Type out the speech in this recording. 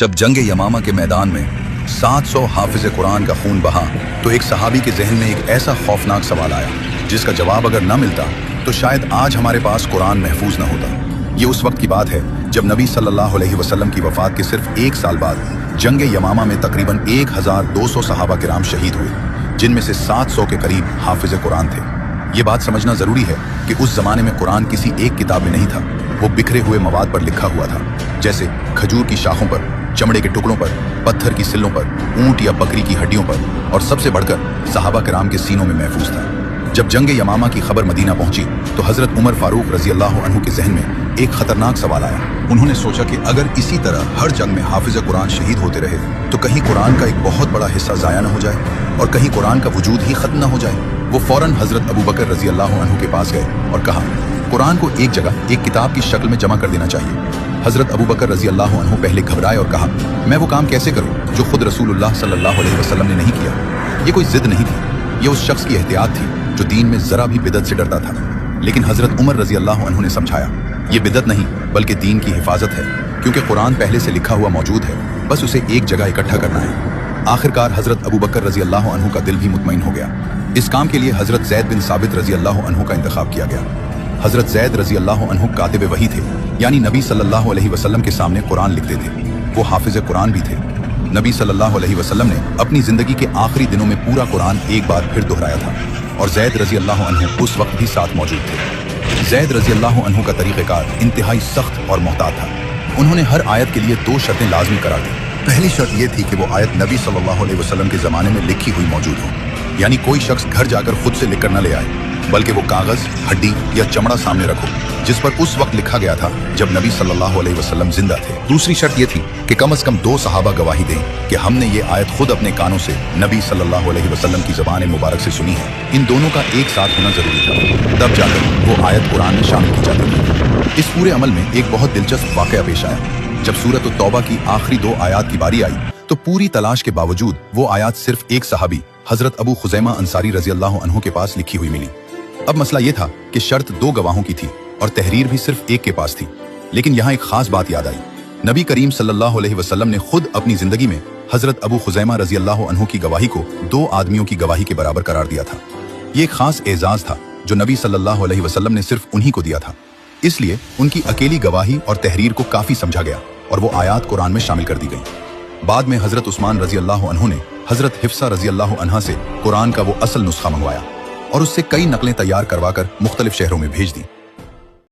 जब जंग यमामा के मैदान में 700 हाफिज कुरान का खून बहा तो एक सहाबी के जहन में एक ऐसा खौफनाक सवाल आया जिसका जवाब अगर न मिलता तो शायद आज हमारे पास कुरान महफूज न होता। ये उस वक्त की बात है जब नबी सल्लल्लाहु अलैहि वसल्लम की वफात के सिर्फ एक साल बाद जंग यमामा में तकरीबन 1200 सहाबा किराम शहीद हुए, जिनमें से 700 के करीब हाफिज कुरान थे। ये बात समझना जरूरी है कि उस जमाने में कुरान किसी एक किताब में नहीं था, वो बिखरे हुए मवाद पर लिखा हुआ था, जैसे खजूर की शाखों पर, चमड़े के टुकड़ों पर, पत्थर की सिल्लों पर, ऊंट या बकरी की हड्डियों पर, और सबसे बढ़कर सहाबा किराम के सीनों में महफूज था। जब जंग यमामा की खबर मदीना पहुंची तो हजरत उमर फारूक रजी अल्लाह अन्हु के जहन में एक खतरनाक सवाल आया। उन्होंने सोचा कि अगर इसी तरह हर जंग में हाफिज कुरान शहीद होते रहे तो कहीं कुरान का एक बहुत बड़ा हिस्सा जाया न हो जाए और कहीं कुरान का वजूद ही खत्म न हो जाए। वो फौरन हजरत अबू बकर रजी अल्लाह अन्हु के पास गए और कहा, कुरान को एक जगह एक किताब की शक्ल में जमा कर देना चाहिए। हजरत अबू बकर रजी अल्लाह अन्हु पहले घबराए और कहा, मैं वो काम कैसे करूं जो खुद रसूलुल्लाह सल्लल्लाहु अलैहि वसल्लम ने नहीं किया। ये कोई जिद नहीं थी, ये उस शख्स की एहतियात थी जो दीन में जरा भी बिदत से डरता था। लेकिन हजरत उमर रजी अल्लाह अन्हु ने समझाया, ये बिदत नहीं बल्कि दीन की हिफाजत है, क्योंकि कुरान पहले से लिखा हुआ मौजूद है, बस उसे एक जगह इकट्ठा करना है। आखिरकार हजरत अबू बकर रजी अल्लाह अन्हु का दिल भी मुतमईन हो गया। इस काम के लिए हजरत जैद बिन साबित रजी अल्लाह अन्हु का इंतखाब किया गया। हजरत जैद रजी अल्लाह अन्हु कातिब वही थे, यानी नबी सल्लल्लाहु अलैहि वसल्लम के सामने कुरान लिखते थे। वो हाफिज कुरान भी थे। नबी सल्लल्लाहु अलैहि वसल्लम ने अपनी जिंदगी के आखिरी दिनों में पूरा कुरान एक बार फिर दोहराया था और जैद रजी अल्लाह अन्हु उस वक्त भी साथ मौजूद थे। जैद रजी अल्लाह अन्हु का तरीक़ेकार इंतहाई सख्त और मोहतात था। उन्होंने हर आयत के लिए 2 शर्तें लाजमी करार दी। पहली शर्त यह थी कि वो आयत नबी सल्लल्लाहु अलैहि वसल्लम के ज़माने में लिखी हुई मौजूद हो, यानी कोई शख्स घर जाकर खुद से लिखकर न ले आए, बल्कि वो कागज, हड्डी या चमड़ा सामने रखो जिस पर उस वक्त लिखा गया था जब नबी सल्लल्लाहु अलैहि वसल्लम जिंदा थे। दूसरी शर्त यह थी कि कम से कम 2 सहाबा गवाही दें कि हमने ये आयत खुद अपने कानों से नबी सल्लल्लाहु अलैहि वसल्लम की ज़बान मुबारक से सुनी है। इन दोनों का एक साथ होना जरूरी था, तब जाकर वो आयत कुरान में शामिल की जाती थी। इस पूरे अमल में एक बहुत दिलचस्प वाकया पेश आया। जब सूरत तौबा की आखिरी 2 आयात की बारी आई तो पूरी तलाश के बावजूद वो आयात सिर्फ एक सहाबी हजरत अबू खुजैमा अंसारी रजी अल्लाह अन्हु के पास लिखी हुई मिली। अब मसला ये था कि शर्त 2 गवाहों की थी और तहरीर भी सिर्फ एक के पास थी। लेकिन यहाँ एक खास बात याद आई। नबी करीम सल्लल्लाहु अलैहि वसल्लम ने खुद अपनी जिंदगी में हजरत अबू खुजैमा रजी अल्लाह अन्हु की गवाही को 2 आदमियों की गवाही के बराबर करार दिया था। ये एक खास एजाज था जो नबी सल्लल्लाहु अलैहि वसल्लम ने सिर्फ उन्हीं को दिया था। इसलिए उनकी अकेली गवाही और तहरीर को काफी समझा गया और वो आयात कुरान में शामिल कर दी गई। बाद में हजरत उस्मान रजी अल्लाह अन्हु ने हजरत हिफ्सा रजी अल्लाह अन्हा से कुरान का वो असल नुस्खा मंगवाया और उससे कई नकलें तैयार करवाकर मुख्तलिफ शहरों में भेज दी।